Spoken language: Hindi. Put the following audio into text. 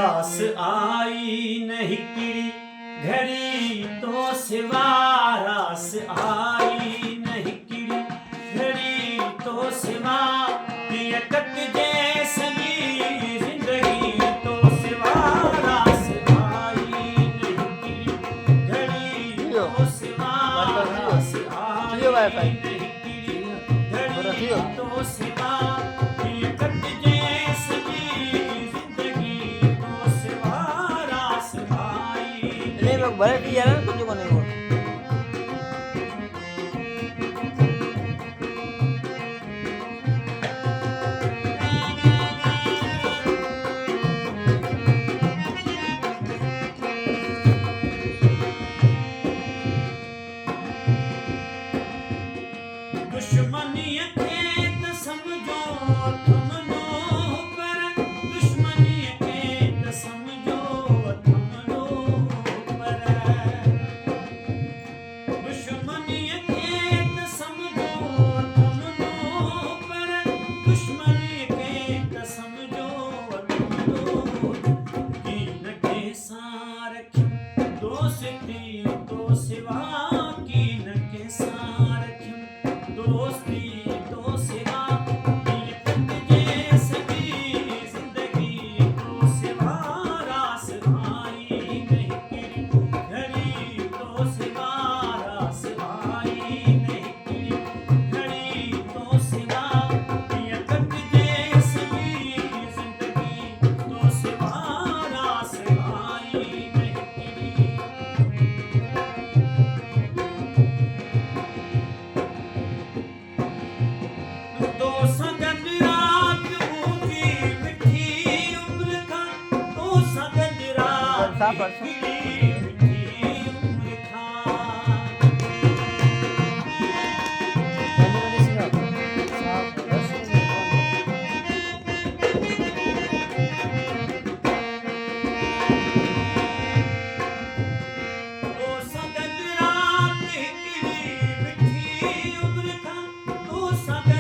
रास आई नहीं किरी घड़ी तो सिवा रास आई नहीं किरी घड़ी तो सिवा पिय कट जैसनी जिंदगी तो सिवा रास आई नहीं किरी घड़ी तो सिवा रास आई नहीं किरी घड़ी तो सिवा पिय कट जैसनी जिंदगी तो सिवा रास आई नहीं लोग भले भी यार कुछ को नहीं हो दुश्मनी खेत समझो तुम लो पर दुश्मनी खेत समझो तुम लो पर दुश्मनी खेत समझो तुम लो पर दुश्मनी खेत समझो तुम लो कीन के सार दोस्ती तो सिवा कीन के सार दोस्ती तो सिवा दिल कट जैसनी जिंदगी तो सिवा रास आई नहीं किरी घड़ी तो सिवा रास आई नहीं किरी घड़ी तो सिवा दिल कट जैसनी जिंदगी तो सिवा रास आई नहीं किरी तो सगन रात ऊंची मिठी उम्र का तो सगन रात ऊंची मिठी उम्र का तो सगन रात की मिठी उम्र का तो सगन